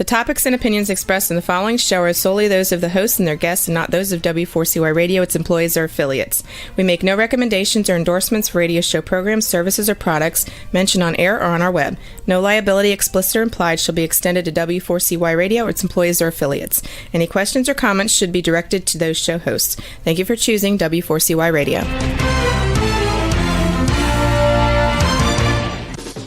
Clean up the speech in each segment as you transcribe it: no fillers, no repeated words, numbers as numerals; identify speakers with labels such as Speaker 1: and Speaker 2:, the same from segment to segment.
Speaker 1: topics and opinions expressed in the following show are solely those of the hosts and their guests and not those of W4CY Radio, its employees, or affiliates. We make no recommendations or endorsements for radio show programs, services, or products mentioned on air or on our web. No liability, explicit or implied, shall be extended to W4CY Radio or its employees or affiliates. Any questions or comments should be directed to those show hosts. Thank you for choosing W4CY Radio.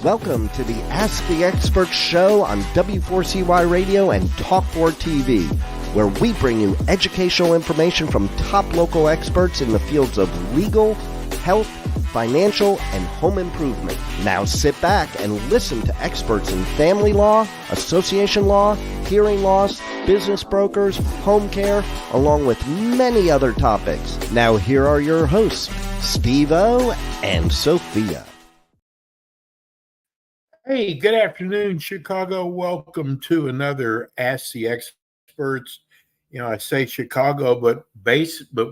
Speaker 2: Welcome to the Ask the Expert show on W4CY Radio and Talk4 TV, where we bring you educational information from top local experts in the fields of legal, health, financial, and home improvement. Now sit back and listen to experts in family law, association law, hearing loss, business brokers, home care, along with many other topics. Now here are your hosts, Steve-O and Sophia.
Speaker 3: Hey, good afternoon, Chicago. Welcome to another Ask the Experts. I say Chicago, but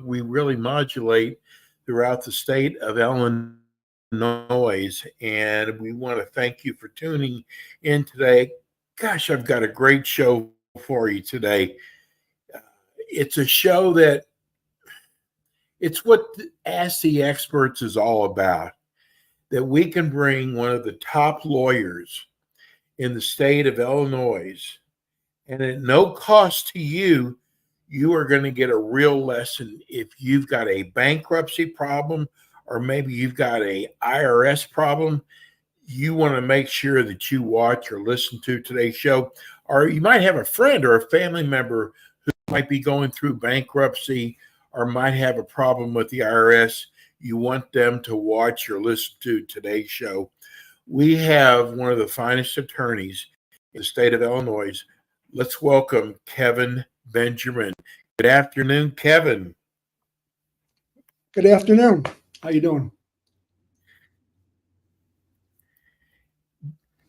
Speaker 3: we really modulate throughout the state of Illinois. And we want to thank you for tuning in today. Gosh, I've got a great show for you today. It's a show that it's what Ask the Experts is all about. That we can bring one of the top lawyers in the state of Illinois, and at no cost to you, you are going to get a real lesson if you've got a bankruptcy problem or maybe you've got a IRS problem. You want to make sure that you watch or listen to today's show, or you might have a friend or a family member who might be going through bankruptcy or might have a problem with the IRS. You want them to watch or listen to today's show. We have one of the finest attorneys in the state of Illinois. Let's welcome Kevin Benjamin. Good afternoon, Kevin.
Speaker 4: Good afternoon. How you doing?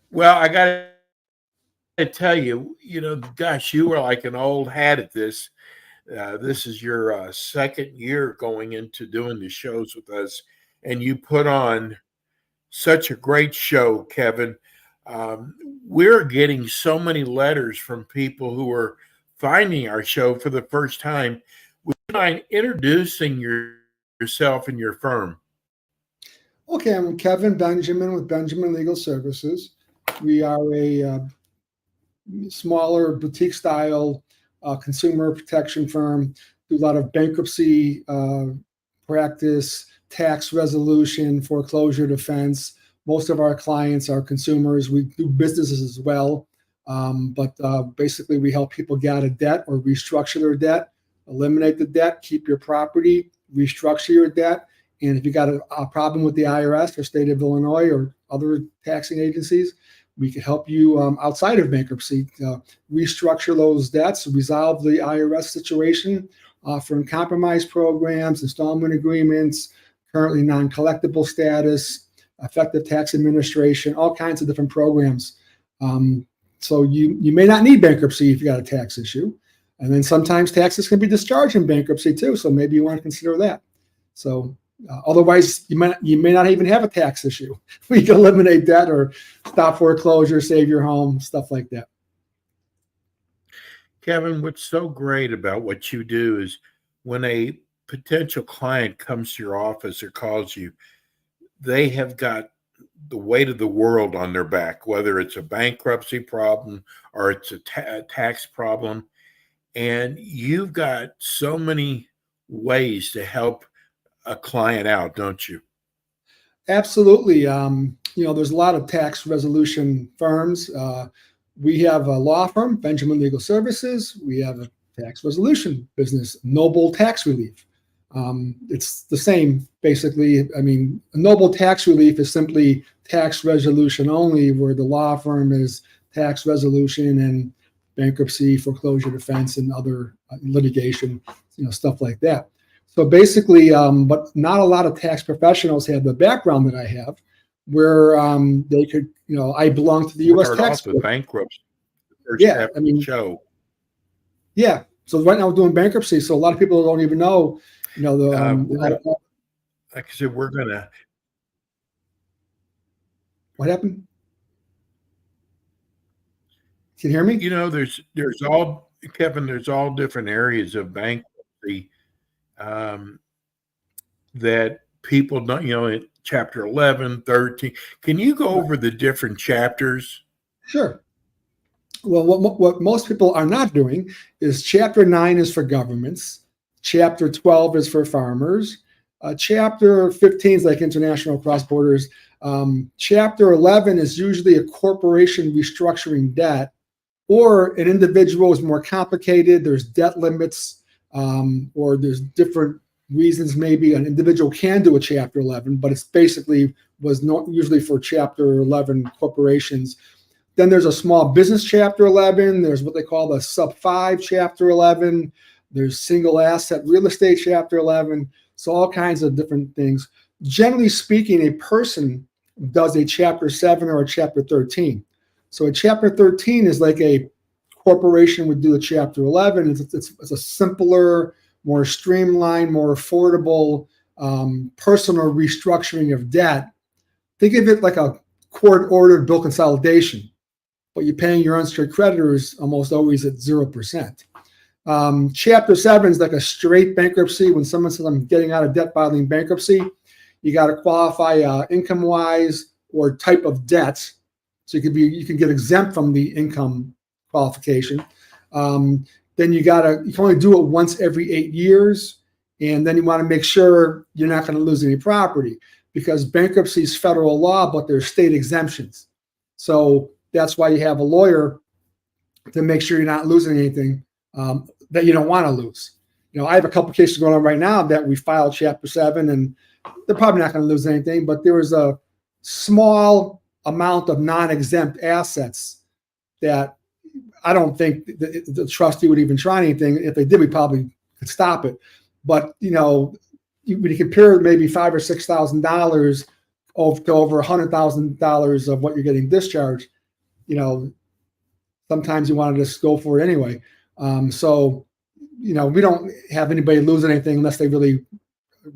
Speaker 3: Well, I got to tell you, gosh, you were like an old hat at this. This is your second year going into doing the shows with us, and you put on such a great show, Kevin. We're getting so many letters from people who are finding our show for the first time. Would you mind introducing yourself and your firm?
Speaker 4: Okay, I'm Kevin Benjamin with Benjamin Legal Services. We are a smaller boutique-style consumer protection firm. Do a lot of bankruptcy practice, tax resolution, foreclosure defense. Most of our clients are consumers. We do businesses as well, but basically we help people get out of debt or restructure their debt, eliminate the debt, keep your property, restructure your debt. And if you got a problem with the IRS or state of Illinois or other taxing agencies, we can help you outside of bankruptcy, restructure those debts, resolve the IRS situation, offering compromise programs, installment agreements, currently non-collectible status, effective tax administration, all kinds of different programs. So you may not need bankruptcy if you got a tax issue. And then sometimes taxes can be discharged in bankruptcy too. So maybe you want to consider that. So otherwise, you may not even have a tax issue. We can eliminate debt or stop foreclosure, save your home, stuff like that.
Speaker 3: Kevin, what's so great about what you do is when a potential client comes to your office or calls you, they have got the weight of the world on their back, whether it's a bankruptcy problem or it's a tax problem. And you've got so many ways to help a client out, don't you?
Speaker 4: Absolutely. There's a lot of tax resolution firms. We have a law firm, Benjamin Legal Services. We have a tax resolution business, Noble Tax Relief. It's the same, basically. I mean, Noble Tax Relief is simply tax resolution only, where the law firm is tax resolution and bankruptcy, foreclosure defense, and other litigation, stuff like that. So basically, but not a lot of tax professionals have the background that I have, where they could, I belong to the U.S. tax
Speaker 3: board. Bankruptcy. Show.
Speaker 4: Yeah. So right now we're doing bankruptcy. So a lot of people don't even know,
Speaker 3: like I said, we're gonna.
Speaker 4: What happened? Can you hear me?
Speaker 3: There's all Kevin. There's all different areas of bankruptcy um, that people don't. In Chapter 11, 13. Can you go over the different chapters?
Speaker 4: Sure. Well, what most people are not doing is Chapter 9 is for governments, Chapter 12 is for farmers, Chapter 15 is like international cross borders. Chapter 11 is usually a corporation restructuring debt, or an individual is more complicated. There's debt limits, or there's different reasons. Maybe an individual can do a Chapter 11, but it's basically was not usually for Chapter 11 corporations. Then there's a small business Chapter 11. There's what they call the sub 5 Chapter 11. There's single asset real estate Chapter 11. So all kinds of different things. Generally speaking, a person does a Chapter 7 or a Chapter 13. So a Chapter 13 is like a corporation would do a Chapter 11. It's a simpler, more streamlined, more affordable personal restructuring of debt. Think of it like a court-ordered bill consolidation, but you're paying your unsecured creditors almost always at 0%. Chapter 7 is like a straight bankruptcy. When someone says, I'm getting out of debt filing bankruptcy, you got to qualify income-wise or type of debt. So you can get exempt from the income qualification. Then you can only do it once every 8 years. And then you want to make sure you're not going to lose any property, because bankruptcy is federal law, but there's state exemptions. So that's why you have a lawyer to make sure you're not losing anything that you don't want to lose. I have a couple cases going on right now that we filed Chapter 7, and they're probably not going to lose anything, but there was a small amount of non-exempt assets that I don't think the trustee would even try anything. If they did, we probably could stop it. But when you compare maybe $5,000 or $6,000 to over $100,000 of what you're getting discharged, sometimes you want to just go for it anyway. So we don't have anybody lose anything unless they really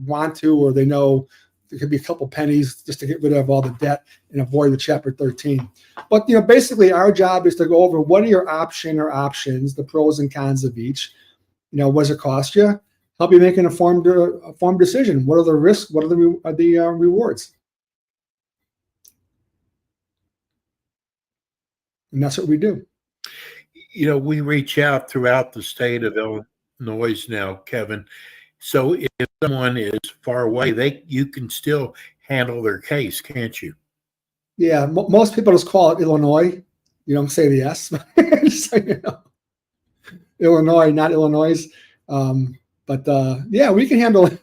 Speaker 4: want to, or they know there could be a couple pennies just to get rid of all the debt and avoid the Chapter 13. But basically our job is to go over what are your options, the pros and cons of each. What does it cost you? Help you make an informed decision. What are the risks? What are the rewards? And that's what we do.
Speaker 3: We reach out throughout the state of Illinois now, Kevin. So if someone is far away, you can still handle their case, can't you?
Speaker 4: Yeah, most people just call it Illinois. You don't say the S, just so you know. Illinois, not Illinois. Yeah, we can handle it.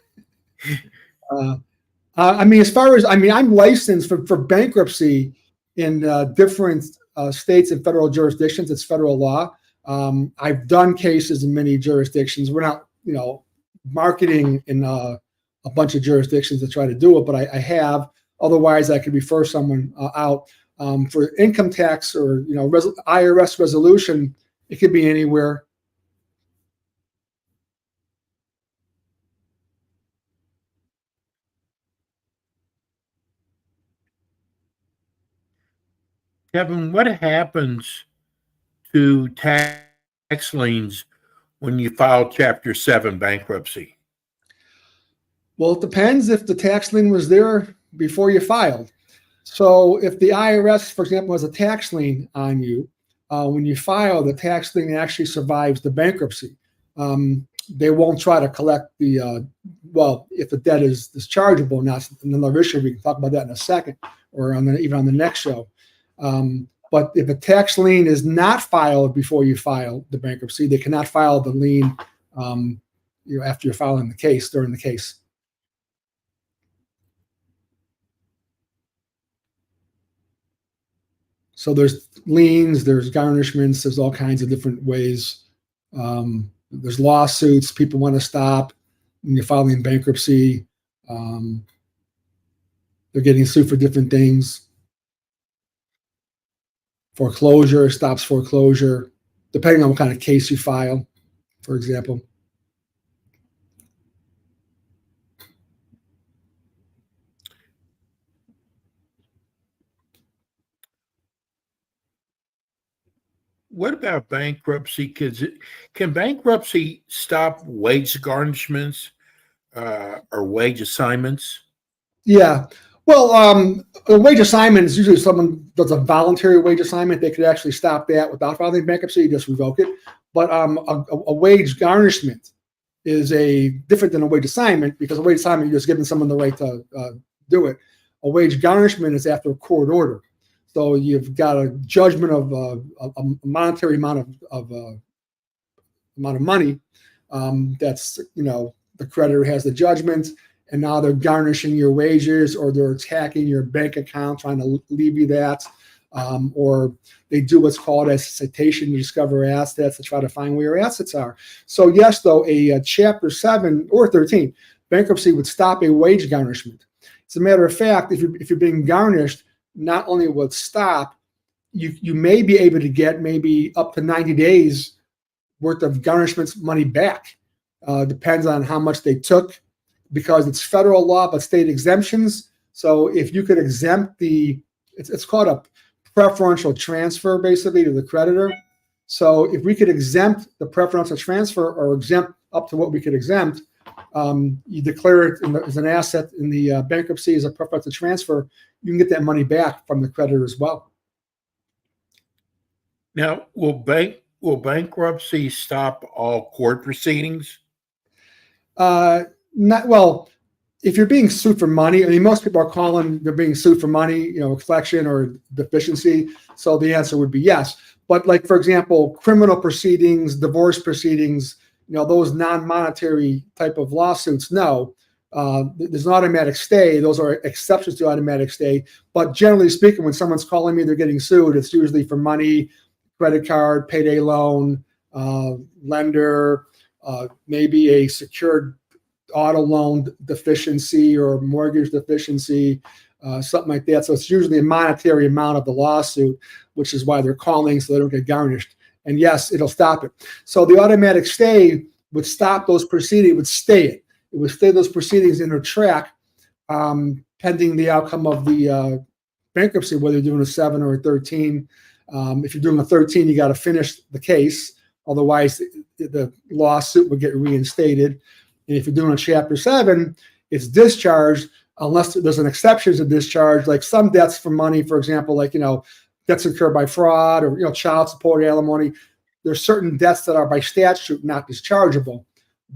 Speaker 4: I'm licensed for bankruptcy in different states and federal jurisdictions. It's federal law. I've done cases in many jurisdictions. We're not, marketing in a bunch of jurisdictions to try to do it, but I have. Otherwise, I could refer someone out. For income tax or IRS resolution, it could be anywhere.
Speaker 3: Kevin, what happens to tax liens when you file Chapter 7 bankruptcy?
Speaker 4: Well, it depends if the tax lien was there before you filed. So if the IRS, for example, has a tax lien on you, when you file, the tax lien actually survives the bankruptcy. They won't try to collect if the debt is dischargeable. Now, it's another issue. We can talk about that in a second, or even on the next show. But if a tax lien is not filed before you file the bankruptcy, they cannot file the lien after you're filing the case, during the case. So there's liens, there's garnishments, there's all kinds of different ways. There's lawsuits, people want to stop when you're filing bankruptcy. They're getting sued for different things. Foreclosure, stops foreclosure, depending on what kind of case you file, for example.
Speaker 3: what about bankruptcy? Can bankruptcy stop wage garnishments or wage assignments?
Speaker 4: Yeah. Well, a wage assignment is usually someone does a voluntary wage assignment. They could actually stop that without filing bankruptcy, just revoke it. But a wage garnishment is different than a wage assignment, because a wage assignment, you're just giving someone the right to do it. A wage garnishment is after a court order. So you've got a judgment of a monetary amount of money. That's, the creditor has the judgment, and now they're garnishing your wages, or they're attacking your bank account, trying to leave you that, or they do what's called a citation to discover assets to try to find where your assets are. So yes, though, a Chapter 7 or 13 bankruptcy would stop a wage garnishment. As a matter of fact, if you're being garnished, not only will it stop, you may be able to get maybe up to 90 days worth of garnishments money back. Depends on how much they took, because it's federal law, but state exemptions. So if you could exempt it's called a preferential transfer, basically, to the creditor. So if we could exempt the preferential transfer, or exempt up to what we could exempt, you declare it as an asset in the bankruptcy as a preferential transfer, you can get that money back from the creditor as well.
Speaker 3: Now, will bankruptcy stop all court proceedings?
Speaker 4: Not well. If you're being sued for money, I mean, most people are they're being sued for money, collection or deficiency. So the answer would be yes. But like, for example, criminal proceedings, divorce proceedings, those non-monetary type of lawsuits, no. There's an automatic stay. Those are exceptions to automatic stay. But generally speaking, when someone's calling me, they're getting sued, it's usually for money, credit card, payday loan, lender, maybe a secured auto loan deficiency or mortgage deficiency, something like that. So it's usually a monetary amount of the lawsuit, which is why they're calling, so they don't get garnished. And yes, it'll stop it. So the automatic stay would stop those proceedings, would stay it. It would stay those proceedings in their track, pending the outcome of the bankruptcy, whether you're doing a 7 or a 13. If you're doing a 13, you got to finish the case. Otherwise, the lawsuit would get reinstated. And if you're doing a Chapter 7, it's discharged unless there's an exception to discharge, like some debts for money, for example, like, debts incurred by fraud or, child support, alimony. There's certain debts that are by statute not dischargeable.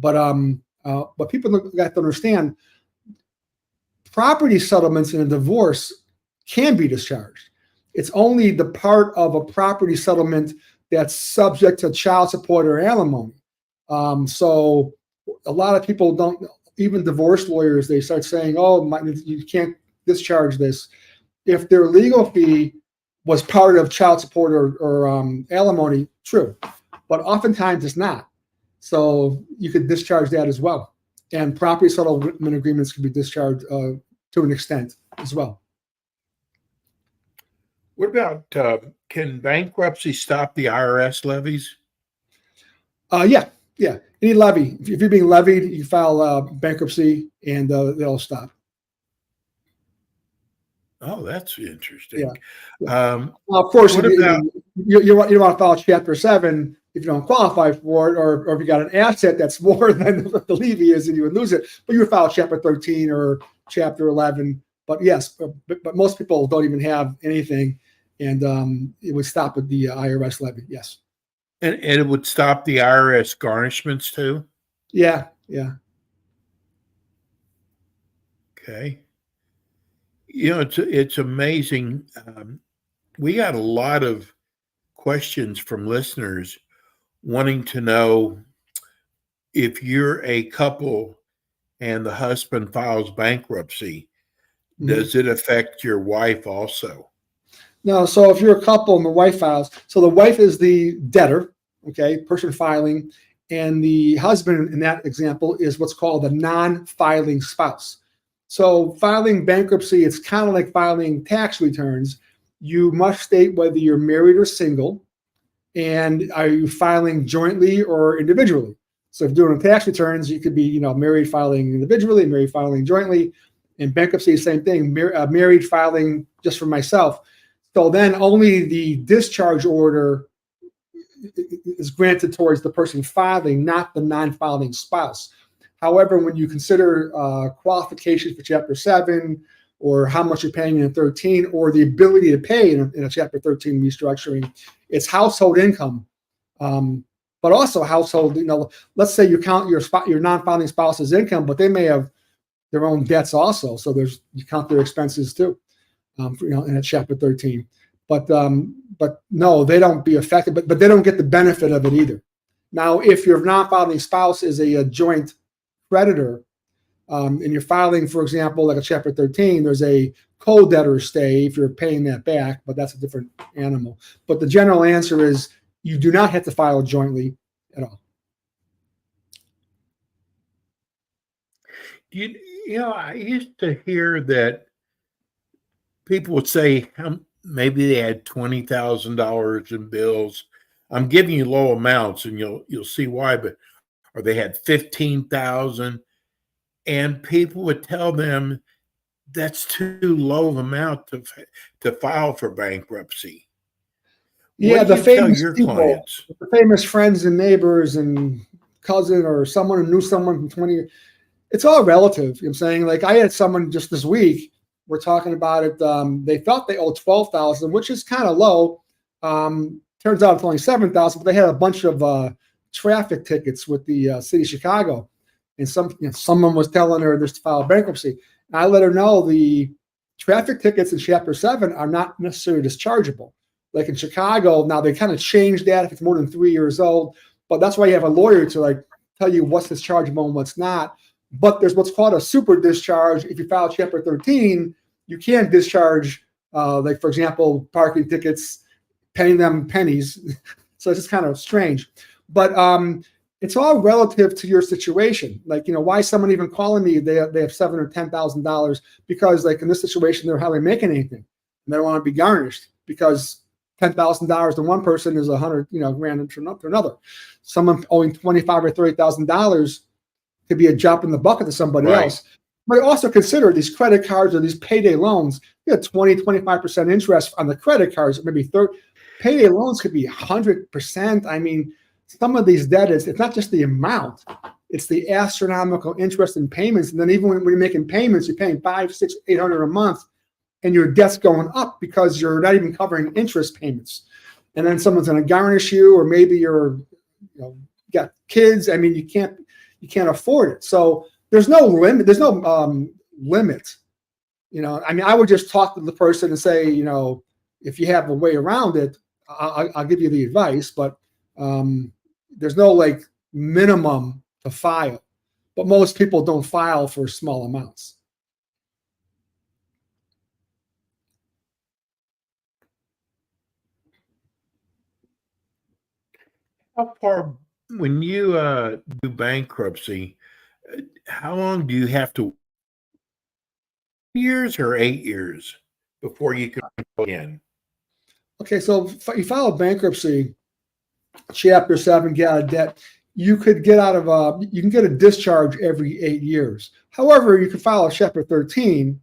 Speaker 4: But people got to understand, property settlements in a divorce can be discharged. It's only the part of a property settlement that's subject to child support or alimony. So a lot of people don't, even divorce lawyers, they start saying, you can't discharge this. If their legal fee was part of child support or alimony, true. But oftentimes it's not. So you could discharge that as well. And property settlement agreements can be discharged to an extent as well.
Speaker 3: What about, can bankruptcy stop the IRS levies?
Speaker 4: Yeah. Any levy. If you're being levied, you file bankruptcy and they'll stop.
Speaker 3: Oh, that's interesting.
Speaker 4: Yeah. Well, of course, you want to file Chapter 7 if you don't qualify for it, or if you got an asset that's more than what the levy is, and you would lose it. But you would file Chapter 13 or Chapter 11. But yes, but most people don't even have anything, and it would stop at the IRS levy. Yes.
Speaker 3: And it would stop the IRS garnishments too?
Speaker 4: Yeah.
Speaker 3: Okay. It's amazing. We got a lot of questions from listeners wanting to know, if you're a couple and the husband files bankruptcy, does it affect your wife also?
Speaker 4: No. So if you're a couple and the wife files, so the wife is the debtor, okay, person filing, and the husband in that example is what's called a non-filing spouse. So filing bankruptcy, it's kind of like filing tax returns. You must state whether you're married or single, and are you filing jointly or individually. So if you're doing tax returns, you could be, married filing individually, married filing jointly. In bankruptcy, same thing, married filing just for myself. So then only the discharge order is granted towards the person filing, not the non-filing spouse. However, when you consider qualifications for Chapter 7, or how much you're paying in a 13, or the ability to pay in a Chapter 13 restructuring, it's household income, but also household. Let's say you count your non-filing spouse's income, but they may have their own debts also, so you count their expenses too, in a Chapter 13. But no, they don't be affected, but they don't get the benefit of it either. Now, if your non-filing spouse is a joint creditor, and you're filing, for example, like a Chapter 13, there's a co-debtor stay if you're paying that back, but that's a different animal. But the general answer is you do not have to file jointly at all.
Speaker 3: I used to hear that people would say maybe they had $20,000 in bills. I'm giving you low amounts, and you'll see why. But or they had 15,000, and people would tell them that's too low of amount to file for bankruptcy.
Speaker 4: Yeah, the famous
Speaker 3: your
Speaker 4: people,
Speaker 3: clients?
Speaker 4: the famous friends and neighbors and cousin or someone who knew someone from 20 years. It's all relative. You know what I'm saying? Like I had someone just this week, we're talking about it. They thought they owed 12,000, which is kind of low. Turns out it's only 7,000, but they had a bunch of traffic tickets with the city of Chicago. And someone was telling her this to file bankruptcy. And I let her know the traffic tickets in Chapter 7 are not necessarily dischargeable. Like in Chicago, now they kind of changed that if it's more than 3 years old. But that's why you have a lawyer to tell you what's dischargeable and what's not. But there's what's called a super discharge. If you file Chapter 13, you can't discharge, for example, parking tickets, paying them pennies. So it's just kind of strange. But it's all relative to your situation. Why is someone even calling me? They have $7,000 or $10,000 because, in this situation, they're hardly making anything, and they don't want to be garnished because $10,000 to one person is $100, grand to another. Someone owing $25,000 or $30,000 could be a drop in the bucket to somebody else. But also consider these credit cards or these payday loans. You get 20, 25% interest on the credit cards, maybe 30. Payday loans could be 100%. I mean, some of these debt it's not just the amount, it's the astronomical interest in payments. And then even when you're making payments, you're paying $500, $600, $800 a month, and your debt's going up because you're not even covering interest payments. And then someone's going to garnish you, or maybe you're, got kids. I mean, you can't afford it. So there's no limit. There's no limit. I would just talk to the person and say, if you have a way around it, I'll give you the advice. But there's no minimum to file. But most people don't file for small amounts.
Speaker 3: How far, when you do bankruptcy, how long do you have to? Years or 8 years before you can go in?
Speaker 4: Okay, so if you file a bankruptcy, Chapter 7, get out of debt, you could get out of you can get a discharge every 8 years. However, you can file a Chapter 13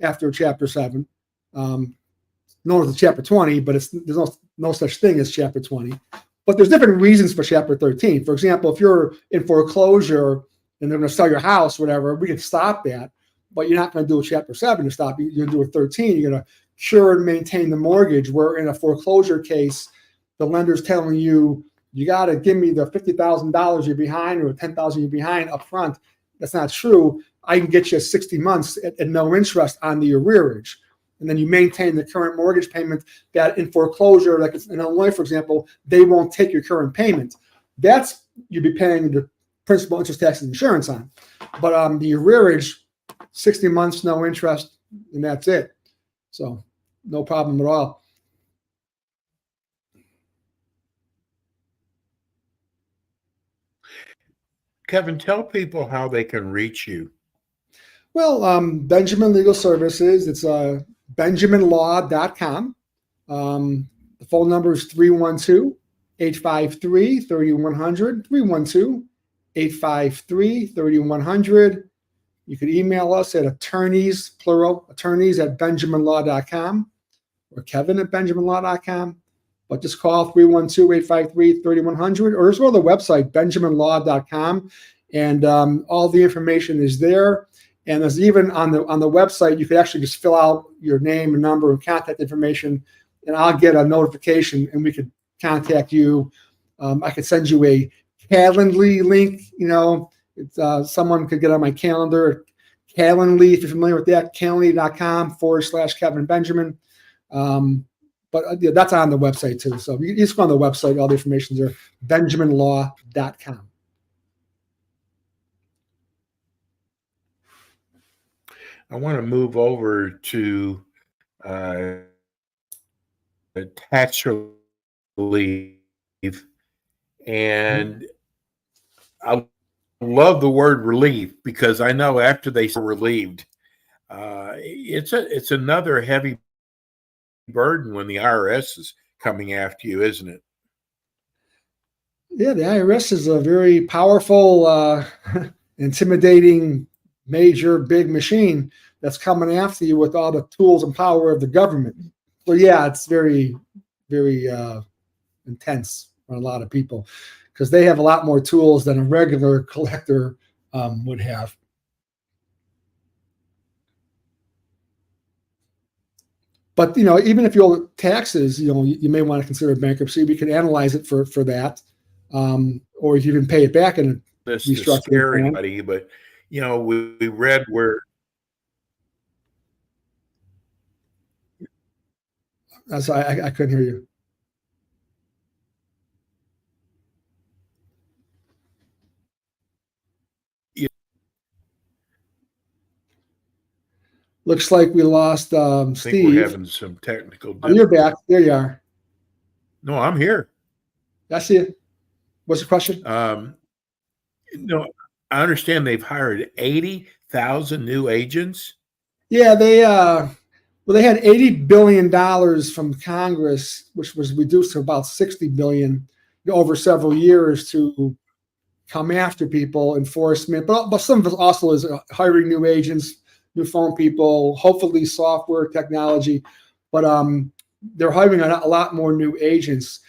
Speaker 4: after Chapter 7, known as a Chapter 20, but there's no such thing as Chapter 20. But there's different reasons for Chapter 13. For example, if you're in foreclosure and they're going to sell your house, whatever, we can stop that. But you're not going to do a Chapter 7 to stop. You're going to do a 13. You're going to cure and maintain the mortgage. Where in a foreclosure case, the lender's telling you, you got to give me the $50,000 you're behind or $10,000 you're behind up front. That's not true. I can get you 60 months at no interest on the arrearage. And then you maintain the current mortgage payment that in foreclosure, like in Illinois, for example, they won't take your current payment. That's you'd be paying the principal, interest, taxes, and insurance on. But the arrearage, 60 months, no interest, and that's it. So no problem at all.
Speaker 3: Kevin, tell people how they can reach you.
Speaker 4: Well, Benjamin Legal Services, it's benjaminlaw.com. The phone number is 312-853-3100, 312-853-3100. You could email us at attorneys, plural, attorneys at benjaminlaw.com or Kevin at benjaminlaw.com. But just call 312-853-3100 or just go to the website, benjaminlaw.com, and all the information is there. And there's even on the website, you could actually just fill out your name and number and contact information, and I'll get a notification and we could contact you. I could send you a Calendly link. Someone could get on my calendar. Calendly, if you're familiar with that, calendly.com/Kevin Benjamin. But that's on the website too. So you just go on the website, all the information is there, benjaminlaw.com.
Speaker 3: I want to move over to tax relief. And I love the word relief because I know after they are relieved, it's another heavy burden when the IRS is coming after you, isn't it?
Speaker 4: Yeah, the IRS is a very powerful, intimidating, major, big machine that's coming after you with all the tools and power of the government. So yeah, it's very, very intense for a lot of people because they have a lot more tools than a regular collector would have. But even if you owe taxes, you may want to consider bankruptcy. We can analyze it for that, or you can pay it back in a
Speaker 3: restructuring. To scare anybody, but we read where.
Speaker 4: I couldn't hear you. Looks like we lost Steve.
Speaker 3: I think we're having some technical difficulties.
Speaker 4: Oh, you're back. There you are.
Speaker 3: No, I'm here.
Speaker 4: I see it. What's the question?
Speaker 3: No, I understand they've hired 80,000 new agents.
Speaker 4: Yeah, they had $80 billion from Congress, which was reduced to about $60 billion over several years to come after people, enforcement. But some of it also is hiring new agents, new phone people, hopefully software technology. But they're hiring a lot more new agents.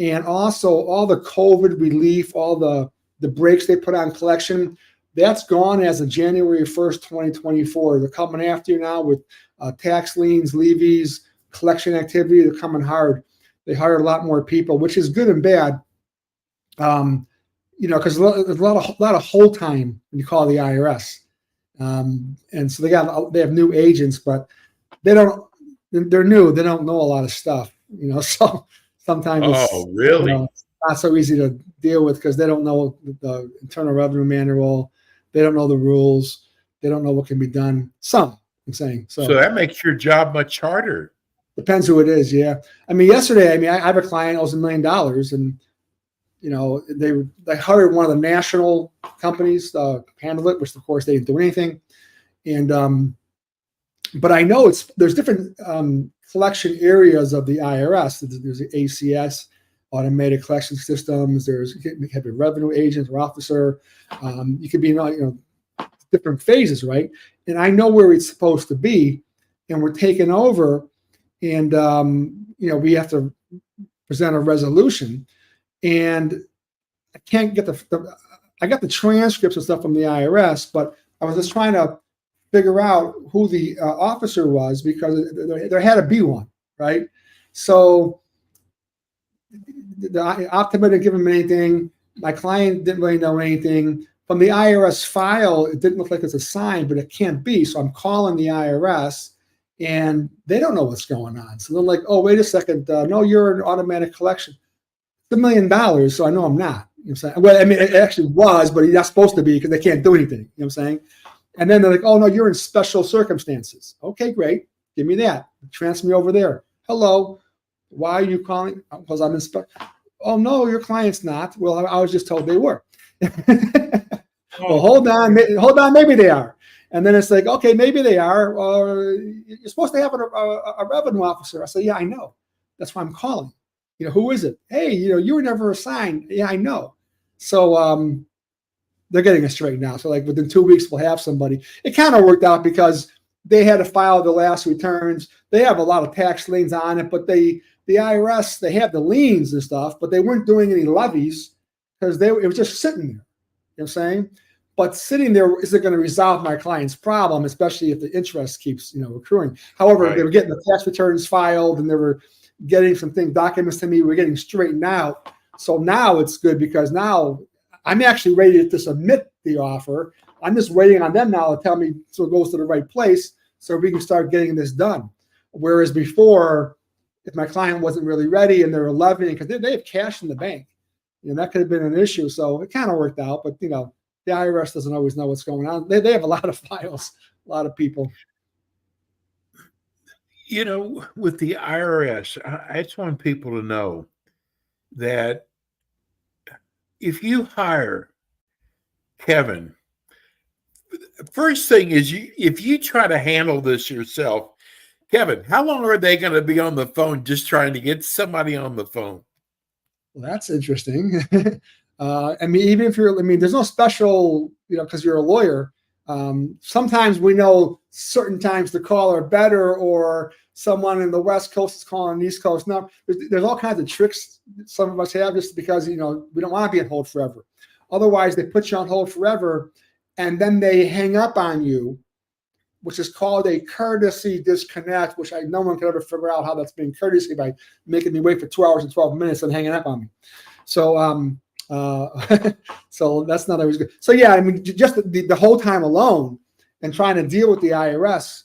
Speaker 4: And also all the COVID relief, all the breaks they put on collection, that's gone as of January 1st, 2024. They're coming after you now with tax liens, levies, collection activity. They're coming hard. They hired a lot more people, which is good and bad. Because there's a lot of hold time when you call the IRS. And so they have new agents, but they're new. They don't know a lot of stuff, so sometimes
Speaker 3: it's really
Speaker 4: not so easy to deal with because they don't know the Internal Revenue Manual. They don't know the rules. They don't know what can be done. I'm saying. So
Speaker 3: that makes your job much harder.
Speaker 4: Depends who it is. Yeah. Yesterday, I have a client owes $1 million and, they hired one of the national companies to handle it, which of course they didn't do anything. And, but I know there's different collection areas of the IRS. There's the ACS, automated collection systems. You can be a revenue agent or officer. You could be in, different phases, right? And I know where it's supposed to be, and we're taking over, and we have to present a resolution, and I can't get I got the transcripts and stuff from the IRS, but I was just trying to figure out who the officer was because there had to be one, right? So the Optima didn't give him anything. My client didn't really know anything. From the IRS file, it didn't look like it's a sign, but it can't be. So I'm calling the IRS, and they don't know what's going on. So they're like, oh, wait a second. No, you're an automatic collection. It's $1 million, so I know I'm not. You know what I'm saying? Well, it actually was, but he's not supposed to be because they can't do anything. You know what I'm saying? And then they're like, oh, no, you're in special circumstances. Okay, great. Give me that. Transfer me over there. Hello. Why are you calling? Because I'm in special. Oh, no, your client's not. Well, I was just told they were. Well, hold on, maybe they are. And then it's like, okay, maybe they are. You're supposed to have a revenue officer. I say, yeah, I know. That's why I'm calling. Who is it? Hey, you were never assigned. Yeah, I know. So they're getting it straight now. So like within 2 weeks, we'll have somebody. It kind of worked out because they had to file the last returns. They have a lot of tax liens on it, but they the IRS, they have the liens and stuff, but they weren't doing any levies because it was just sitting there. You know what I'm saying? But sitting there isn't going to resolve my client's problem, especially if the interest keeps, accruing. However, they were getting the tax returns filed and they were getting some documents to me. We're getting straightened out. So now it's good because now I'm actually ready to submit the offer. I'm just waiting on them now to tell me so it goes to the right place so we can start getting this done. Whereas before, if my client wasn't really ready and they're levying, because they have cash in the bank, that could have been an issue. So it kind of worked out, but the IRS doesn't always know what's going on. They have a lot of files, a lot of people.
Speaker 3: With the IRS, I just want people to know that if you hire Kevin, first thing is if you try to handle this yourself, Kevin, how long are they going to be on the phone just trying to get somebody on the phone?
Speaker 4: Well, that's interesting. Even if there's no special, because you're a lawyer. Sometimes we know certain times to call are better, or someone in the West Coast is calling the East Coast. Now, there's all kinds of tricks some of us have just because, we don't want to be on hold forever. Otherwise, they put you on hold forever, and then they hang up on you, which is called a courtesy disconnect, which no one can ever figure out how that's being courtesy by making me wait for 2 hours and 12 minutes and hanging up on me. So, so that's not always good. So yeah, just the whole time alone and trying to deal with the IRS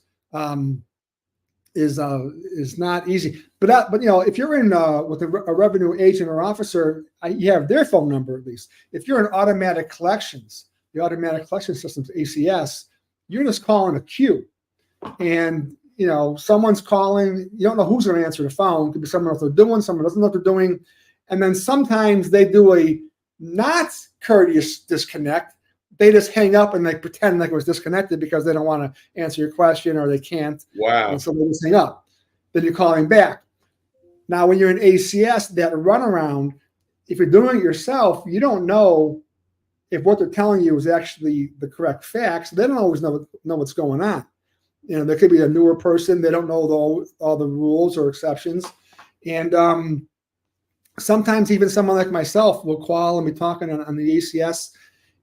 Speaker 4: is not easy. But if you're in with a revenue agent or officer, you have their phone number at least. If you're in automatic collections, the automatic collection systems, ACS, you're just calling a queue, and someone's calling. You don't know who's going to answer the phone. It could be someone else they're doing, someone doesn't know what they're doing, and then sometimes they do a not courteous disconnect. They just hang up and they pretend like it was disconnected because they don't want to answer your question or they can't.
Speaker 3: Wow!
Speaker 4: And so they just hang up. Then you're calling back. Now, when you're in ACS, that runaround, if you're doing it yourself, you don't know if what they're telling you is actually the correct facts. They don't always know what's going on. There could be a newer person. They don't know all the rules or exceptions. And sometimes even someone like myself will call and be talking on the ACS.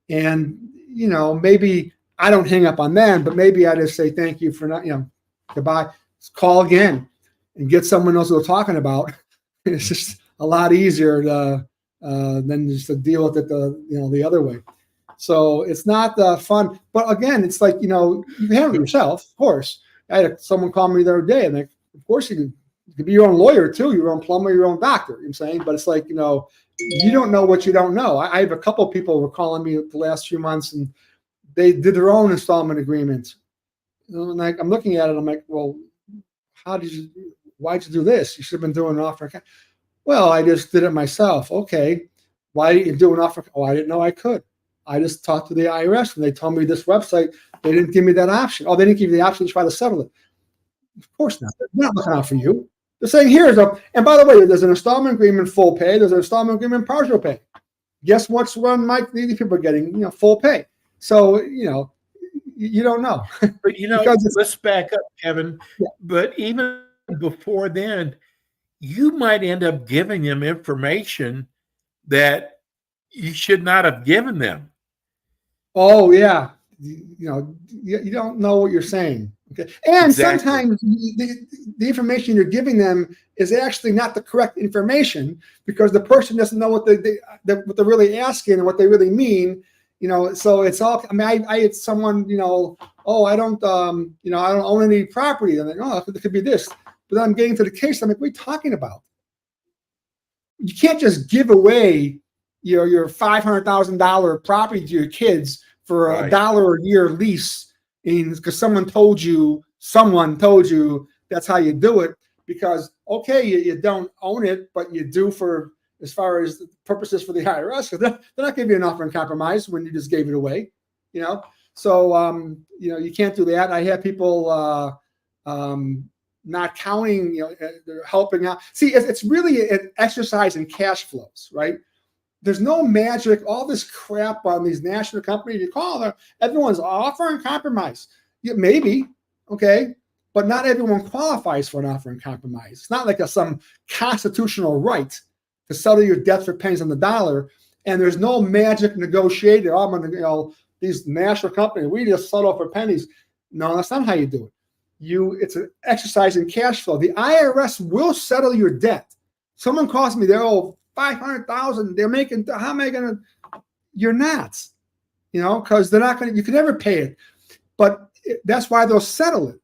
Speaker 4: And, maybe I don't hang up on them, but maybe I just say, thank you for not, goodbye, call again and get someone else we're talking about. It's just a lot easier than just to deal with it the other way. So it's not fun, but again, it's like, you handle it yourself, of course. I had someone call me the other day and of course you could be your own lawyer too, your own plumber, your own doctor, you know what I'm saying? But it's like, you don't know what you don't know. I have a couple of people who were calling me the last few months and they did their own installment agreement. And I'm looking at it, I'm like, well, why'd you do this? You should have been doing an offer. Well, I just did it myself. Okay. Why didn't you do an offer? Oh, I didn't know I could. I just talked to the IRS and they told me this website, they didn't give me that option. Oh, they didn't give you the option to try to settle it. Of course not. They're not looking out for you. They're saying and by the way, there's an installment agreement full pay. There's an installment agreement partial pay. Guess what's one these people are getting, full pay. So, you don't know.
Speaker 3: But, let's back up, Kevin. Yeah. But even before then, you might end up giving them information that you should not have given them.
Speaker 4: Oh, yeah. You don't know what you're saying. Okay. And exactly. Sometimes the information you're giving them is actually not the correct information because the person doesn't know what they're really asking and what they really mean. So it's all. I had someone. Oh, I don't own any property. And it could be this. But then I'm getting to the case. I'm like, what are you talking about? You can't just give away your $500,000 property to your kids for $1 a year lease, because someone told you that's how you do it. Because okay, you don't own it, but you do for as far as purposes for the IRS. They're not giving you an offer in compromise when you just gave it away. So you can't do that. I have people not counting. They're helping out. See, it's really an exercise in cash flows, right? There's no magic, all this crap on these national companies. You call them, everyone's offering compromise. Yeah, maybe, okay. but not everyone qualifies for an offer in compromise. It's not like some constitutional right to settle your debts for pennies on the dollar. And there's no magic negotiator. Oh, I'm going to, these national companies, we just settle for pennies. No, that's not how you do it. It's an exercise in cash flow. The IRS will settle your debt. Someone calls me, they're $500,000. They're making, how am I going to? You're not, because they're not going to, you can never pay it. But that's why they'll settle it.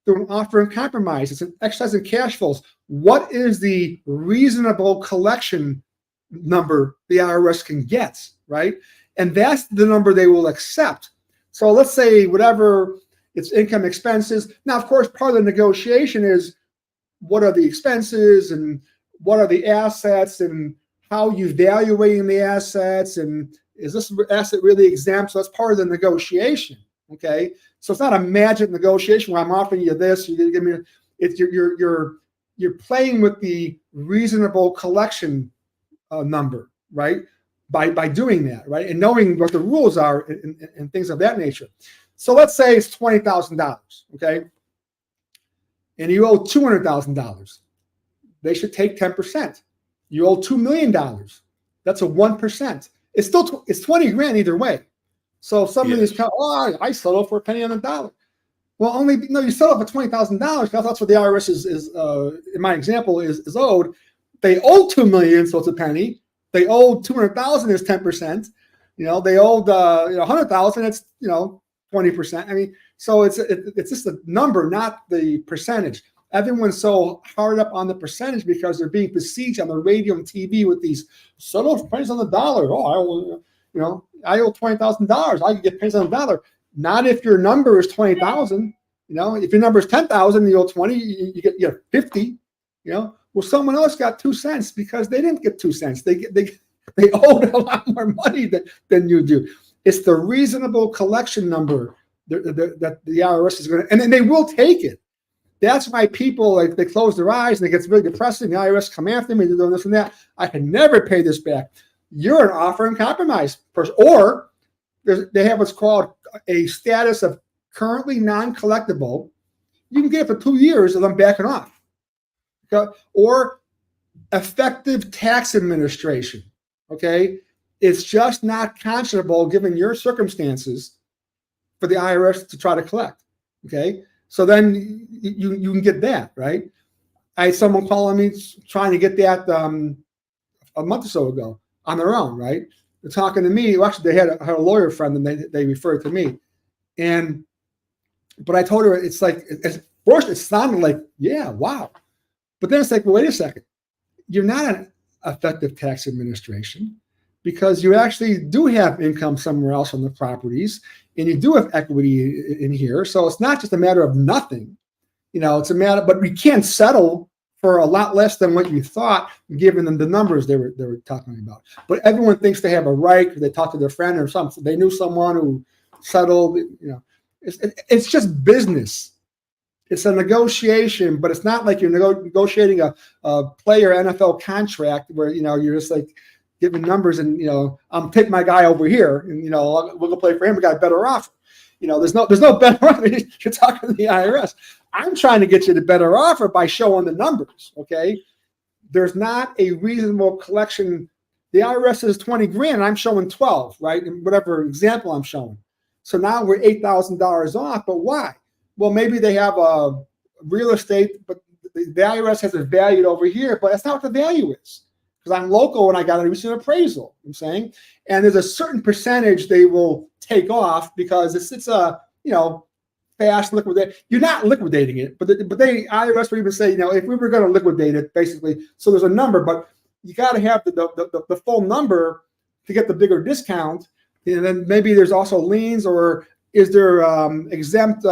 Speaker 4: Through an offer in compromise. It's an exercise in cash flows. What is the reasonable collection number the IRS can get, right? And that's the number they will accept. So let's say whatever its income expenses. Now, of course, part of the negotiation is what are the expenses and what are the assets and how you evaluating the assets and is this asset really exempt? So that's part of the negotiation. Okay, so it's not a magic negotiation where I'm offering you this. You give me. It's you're playing with the reasonable collection number, right? By doing that, right, and knowing what the rules are and things of that nature. So let's say it's $20,000, okay, and you owe $200,000. They should take 10%. You owe $2 million. That's a 1%. It's still it's 20 grand either way. So if somebody is, I settle for a penny on the dollar. Well, you settle for $20,000 because that's what the IRS is in my example is owed. They owe $2 million, so it's a penny. They owe $200,000 is 10%. They owed $100,000, it's 20%. I mean, so it's just a number, not the percentage. Everyone's so hard up on the percentage because they're being besieged on the radio and TV with these settle for pennies on the dollar. I owe $20,000. I can get pennies on the dollar. Not if your number is 20,000. If your number is 10,000, you owe 20. You get 50. Well, someone else got 2 cents because they didn't get 2 cents. They owed a lot more money than you do. It's the reasonable collection number that the IRS is going to, and then they will take it. That's why people they close their eyes and it gets really depressing. The IRS come after me, they're doing this and that. I can never pay this back. You're an offer in compromise person, or they have what's called a status of currently non-collectible. You can get it for 2 years of them backing off. Okay? Or effective tax administration. Okay, it's just not conscionable given your circumstances for the IRS to try to collect. Okay, so then you can get that, right? I had someone calling me trying to get that a month or so ago. On their own, right? They're talking to me. Well, actually, they had a lawyer friend, and they referred to me. But I told her it's like at first it sounded like wow, but then it's like, well, wait a second, you're not an effective tax administration because you actually do have income somewhere else on the properties, and you do have equity in here. So it's not just a matter of nothing, It's a matter, but we can't settle for a lot less than what you thought, given them the numbers they were talking about. But everyone thinks they have a right because they talked to their friend or something. They knew someone who settled. It's just business. It's a negotiation, but it's not like you're negotiating a player NFL contract where you're just like giving numbers and I'm taking my guy over here and we'll go play for him. We got a better offer. There's no better offer. You're talking to the IRS. I'm trying to get you the better offer by showing the numbers. Okay, there's not a reasonable collection. The IRS is 20 grand. And I'm showing 12, right? In whatever example I'm showing. So now we're $8,000 off. But why? Well, maybe they have a real estate, but the IRS has it valued over here. But that's not what the value is because I'm local and I got a recent appraisal. I'm saying, and there's a certain percentage they will take off because it's a fast liquidate. You're not liquidating it, but they IRS would even say, if we were going to liquidate it, basically. So there's a number, but you got to have the full number to get the bigger discount. And then maybe there's also liens, or is there exempt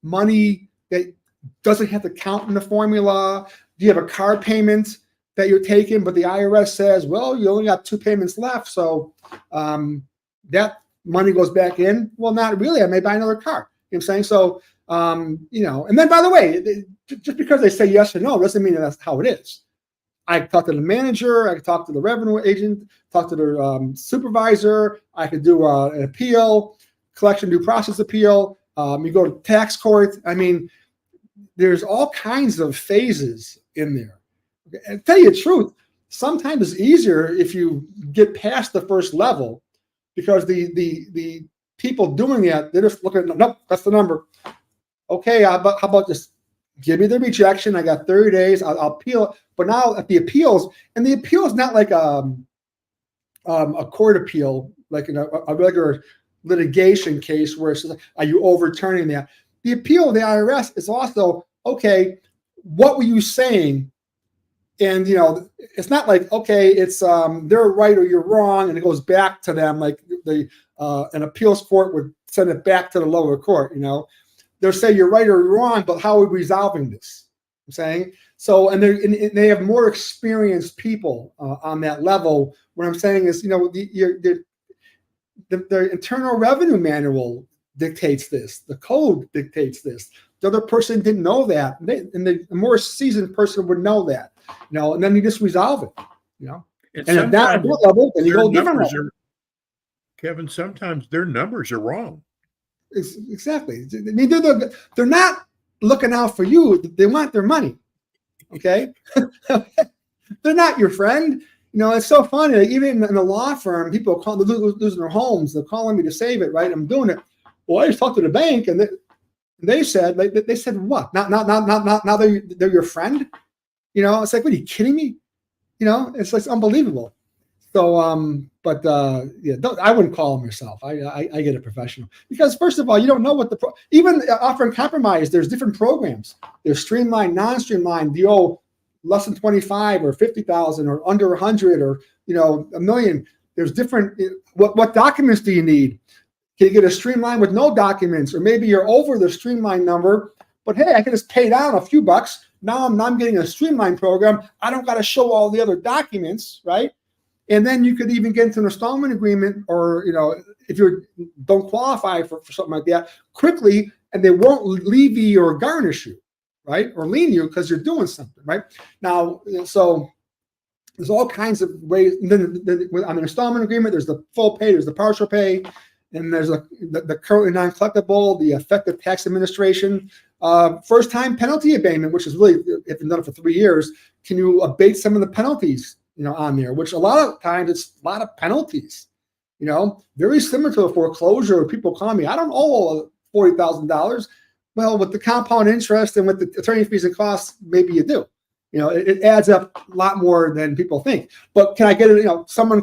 Speaker 4: money that doesn't have to count in the formula? Do you have a car payment that you're taking, but the IRS says, well, you only got 2 payments left, so that money goes back in? Well, not really. I may buy another car. You know what I'm saying? So, and then by the way, just because they say yes or no doesn't mean that's how it is. I could talk to the manager, I could talk to the revenue agent, talk to the supervisor, I could do an appeal, collection due process appeal. You go to tax court. I mean, there's all kinds of phases in there. Okay? And to tell you the truth, sometimes it's easier if you get past the first level, because the people doing that, they're just looking at, nope, that's the number. Okay, how about just give me the rejection? I got 30 days. I'll appeal. But now at the appeals, and the appeal is not like a court appeal, like in a regular litigation case where it's like, are you overturning that? The appeal of the IRS is also, okay, what were you saying? And, it's not like, okay, it's they're right or you're wrong, and it goes back to them like an appeals court would send it back to the lower court, They'll say you're right or you're wrong, but how are we resolving this? I'm saying so, and they have more experienced people on that level. What I'm saying is, the Internal Revenue Manual dictates this. The code dictates this. The other person didn't know that, and the more seasoned person would know that. And then you just resolve it. And if that's a good level, then you go different level.
Speaker 3: Kevin, sometimes their numbers are wrong.
Speaker 4: Exactly. I mean, they're not looking out for you. They want their money. Okay. They're not your friend. It's so funny. Like, even in a law firm, people are losing their homes. They're calling me to save it. Right. I'm doing it. Well, I just talked to the bank, and they said, they said what? Now they're your friend. It's like, what, are you kidding me? It's like unbelievable. So, I wouldn't call them yourself. I get a professional, because first of all, you don't know what even offering compromise. There's different programs. There's streamlined, non-streamlined. Do you owe less than 25 or 50,000 or under 100 or $1 million? There's different. What documents do you need? Can you get a streamline with no documents, or maybe you're over the streamline number, but hey, I can just pay down a few bucks. Now I'm getting a streamline program. I don't got to show all the other documents, right? And then you could even get into an installment agreement, or, if you don't qualify for something like that, quickly, and they won't levy or garnish you, right? Or lien you because you're doing something, right? Now, so there's all kinds of ways. And then on an installment agreement, there's the full pay, there's the partial pay, and there's the currently non-collectible, the effective tax administration, first-time penalty abatement, which is really, if you've done it for 3 years, can you abate some of the penalties on there, which a lot of times it's a lot of penalties, very similar to a foreclosure where people call me, I don't owe $40,000. Well, with the compound interest and with the attorney fees and costs, maybe you do. It adds up a lot more than people think. But can I get it? Someone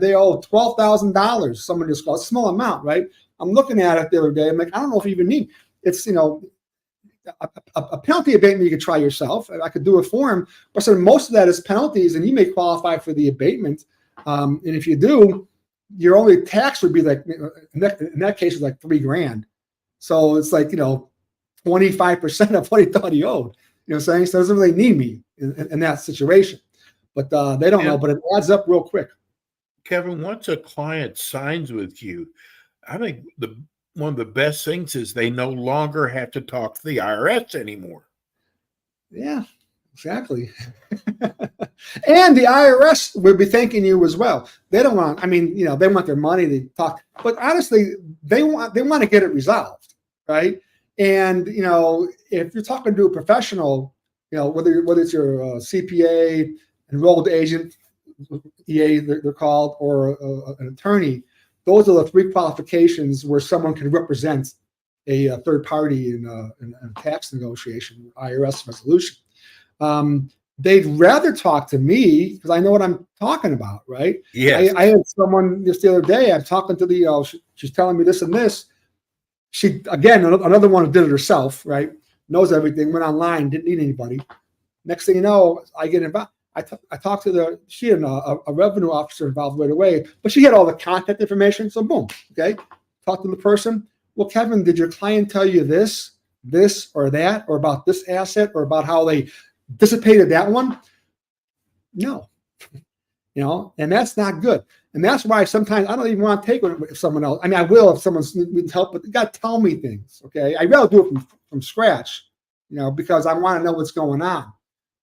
Speaker 4: they owe $12,000. Someone just called, a small amount, right? I'm looking at it the other day. I'm like, I don't know if you even need. It's a penalty abatement you could try yourself. I could do a form, but so most of that is penalties, and you may qualify for the abatement. And if you do, your only tax would be like in that case is like $3,000. So it's like 25% of what he thought he owed. Saying, so it doesn't really need me in that situation. But they don't know, but it adds up real quick.
Speaker 3: Kevin, once a client signs with you, I think one of the best things is they no longer have to talk to the IRS anymore.
Speaker 4: Yeah, exactly. And the IRS will be thanking you as well. They don't want, they want their money to talk, but honestly, they want to get it resolved, right? And, if you're talking to a professional, whether it's your CPA, enrolled agent, EA they're called, or an attorney, those are the 3 qualifications where someone can represent a third party in a tax negotiation, IRS resolution. They'd rather talk to me because I know what I'm talking about, right?
Speaker 3: Yes.
Speaker 4: I had someone just the other day, I'm talking to she's telling me this and this. She, again, another one who did it herself, right? Knows everything, went online, didn't need anybody. Next thing you know, I get involved. I talked to she had a revenue officer involved right away, but she had all the contact information. So boom, okay. Talk to the person. Well, Kevin, did your client tell you this, or that, or about this asset, or about how they dissipated that one? No, and that's not good. And that's why sometimes I don't even want to take it with someone else. I will if someone needs help, but they got to tell me things. Okay. I'd rather do it from scratch, because I want to know what's going on,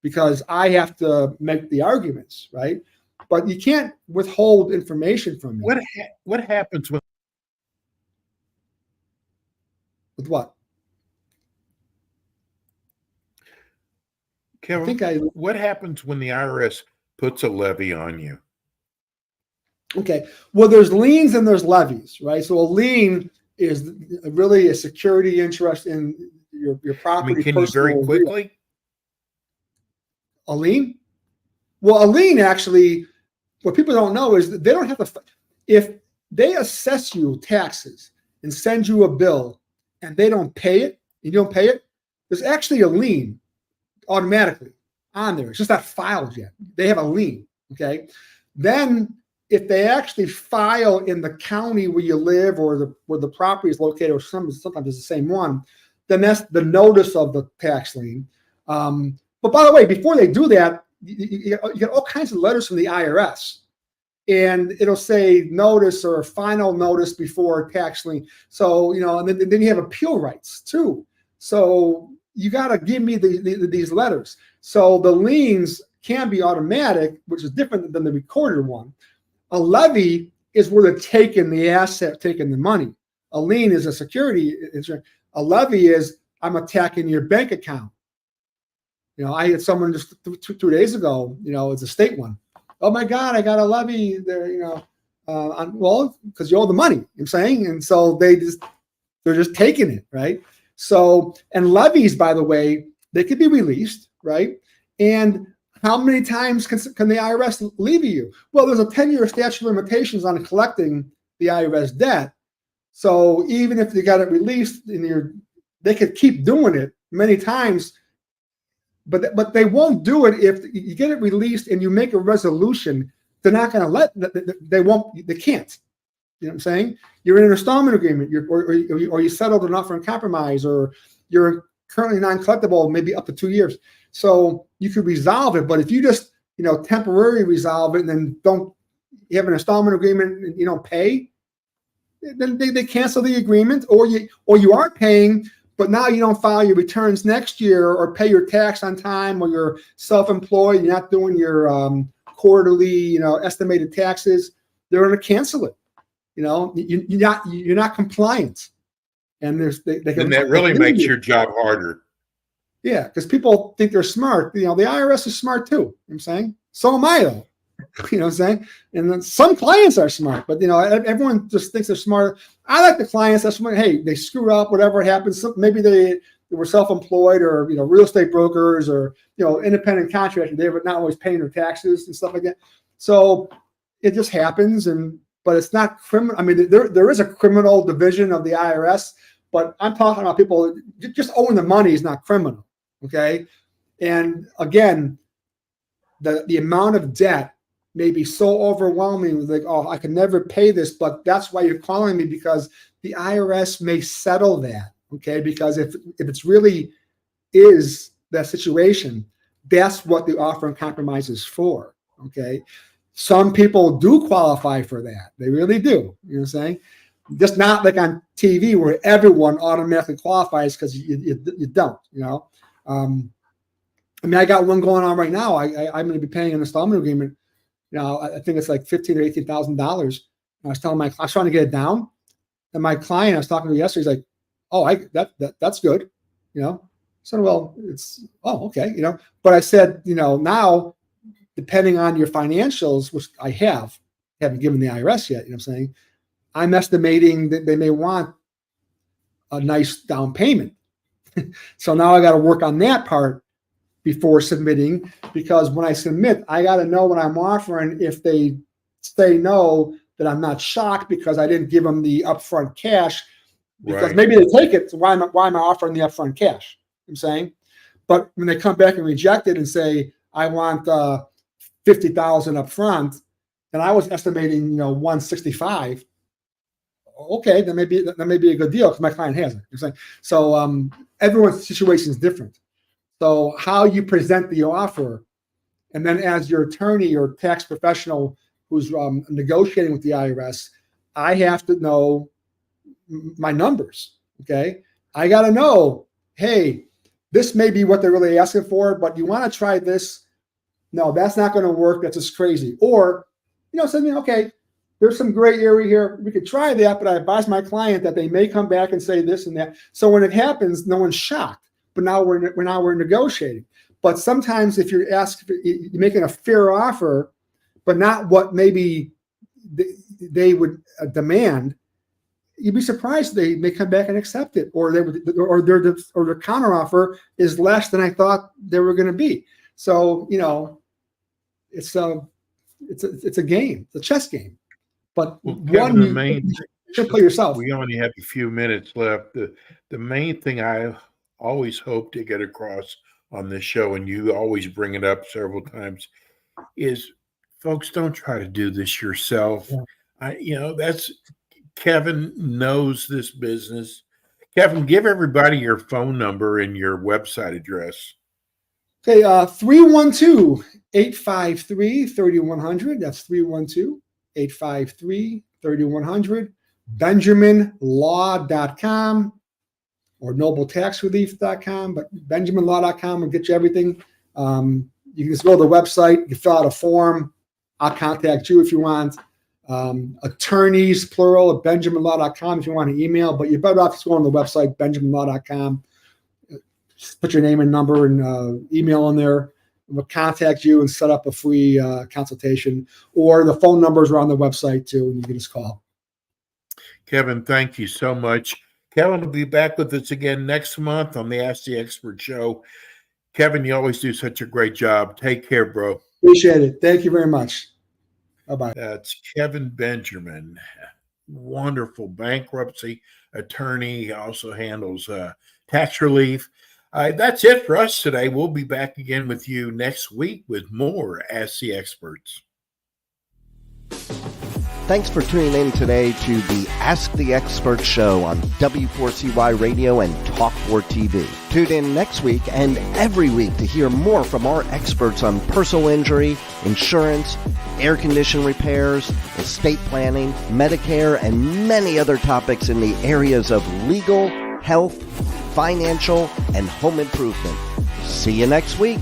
Speaker 4: because I have to make the arguments, right? But you can't withhold information from me.
Speaker 3: What happens with
Speaker 4: what?
Speaker 3: Kevin, what happens when the IRS puts a levy on you?
Speaker 4: Okay. Well, there's liens and there's levies, right? So a lien is really a security interest in your property.
Speaker 3: Can you very quickly?
Speaker 4: A lien? Well, a lien actually, what people don't know is that they don't have to, if they assess you taxes and send you a bill and they don't pay it, you don't pay it, there's actually a lien automatically on there. It's just not filed yet. They have a lien, okay? Then if they actually file in the county where you live or where the property is located, or sometimes it's the same one, then that's the notice of the tax lien. But by the way, before they do that, you get all kinds of letters from the IRS, and it'll say notice or final notice before tax lien. So, and then you have appeal rights too. So you got to give me these letters. So the liens can be automatic, which is different than the recorded one. A levy is where they're taking the asset, taking the money. A lien is a security. A levy is I'm attacking your bank account. I had someone just 2 days ago, it's a state one. Oh my God, I got a levy there, well, because you owe the money, I'm saying. And so they're just taking it, right? So, and levies, by the way, they could be released, right? And how many times can the IRS levy you? Well, there's a 10-year statute of limitations on collecting the IRS debt. So even if you got it released, they could keep doing it many times. But they won't do it if you get it released and you make a resolution. They're not going to they can't. You know what I'm saying? You're in an installment agreement, or you settled an offer in compromise, or you're currently non-collectible, maybe up to 2 years. So you could resolve it. But if you just, temporarily resolve it and then you have an installment agreement and you don't pay, then they cancel the agreement, or you aren't paying, but now you don't file your returns next year or pay your tax on time, or you're self-employed, you're not doing your quarterly, estimated taxes, they're going to cancel it. You're not compliant. And
Speaker 3: that really makes your job harder.
Speaker 4: Yeah, because people think they're smart. The IRS is smart too. You know what I'm saying? So am I, though. You know what I'm saying? And then some clients are smart, but everyone just thinks they're smart. I like the clients that's hey, they screw up, whatever happens. Maybe they were self-employed, or real estate brokers, or independent contractors. They were not always paying their taxes and stuff like that. So it just happens, but it's not criminal. I mean, there is a criminal division of the IRS, but I'm talking about people just owing the money is not criminal. Okay, and again, the amount of debt may be so overwhelming, like, oh, I can never pay this, but that's why you're calling me, because the IRS may settle that, okay? Because if it's really is that situation, that's what the offer and compromise is for, okay? Some people do qualify for that. They really do, you know what I'm saying? Just not like on TV where everyone automatically qualifies, because you don't, I mean, I got one going on right now. I'm going to be paying an installment agreement. I think it's like $15,000 or $18,000. I was telling I was trying to get it down, and my client I was talking to yesterday, he's like, "Oh, that's good," So well, it's okay, But I said, now depending on your financials, which I haven't given the IRS yet. I'm saying I'm estimating that they may want a nice down payment. So now I got to work on that part before submitting, because when I submit, I got to know what I'm offering. If they say no, that I'm not shocked, because I didn't give them the upfront cash, because maybe they take it. So why am I offering the upfront cash? I'm saying, but when they come back and reject it and say, I want $50,000 upfront, and I was estimating, 165. Okay, that may be a good deal, because my client hasn't. I'm saying, so everyone's situation is different. So how you present the offer, and then as your attorney or tax professional who's negotiating with the IRS, I have to know my numbers, okay? I got to know, hey, this may be what they're really asking for, but you want to try this? No, that's not going to work. That's just crazy. Or, something, okay, there's some gray area here. We could try that, but I advise my client that they may come back and say this and that. So when it happens, no one's shocked. But now we're negotiating. But sometimes if you're making a fair offer, but not what maybe they would demand, you'd be surprised they may come back and accept it, or their counteroffer is less than I thought they were going to be. So it's a game, it's a chess game. But
Speaker 3: Kevin,
Speaker 4: you should play yourself.
Speaker 3: We only have a few minutes left. The main thing I always hope to get across on this show, and you always bring it up several times, is folks, don't try to do this yourself. Yeah. That's Kevin knows this business. Kevin, give everybody your phone number and your website address.
Speaker 4: Okay, 312-853-3100. That's 312-853-3100. BenjaminLaw.com or NobleTaxRelief.com, but BenjaminLaw.com will get you everything. You can just go to the website, you can fill out a form. I'll contact you if you want. Attorneys, plural, at BenjaminLaw.com if you want to email, but you're better off just going to the website, BenjaminLaw.com. Just put your name and number and email in there. We'll contact you and set up a free consultation, or the phone numbers are on the website too, and you can just call.
Speaker 3: Kevin, thank you so much. Kevin will be back with us again next month on the Ask the Expert show. Kevin, you always do such a great job. Take care, bro.
Speaker 4: Appreciate it. Thank you very much. Bye-bye.
Speaker 3: That's Kevin Benjamin, wonderful bankruptcy attorney. He also handles tax relief. That's it for us today. We'll be back again with you next week with more Ask the Experts.
Speaker 2: Thanks for tuning in today to the Ask the Expert show on W4CY Radio and Talk4 TV. Tune in next week and every week to hear more from our experts on personal injury, insurance, air condition repairs, estate planning, Medicare, and many other topics in the areas of legal, health, financial, and home improvement. See you next week.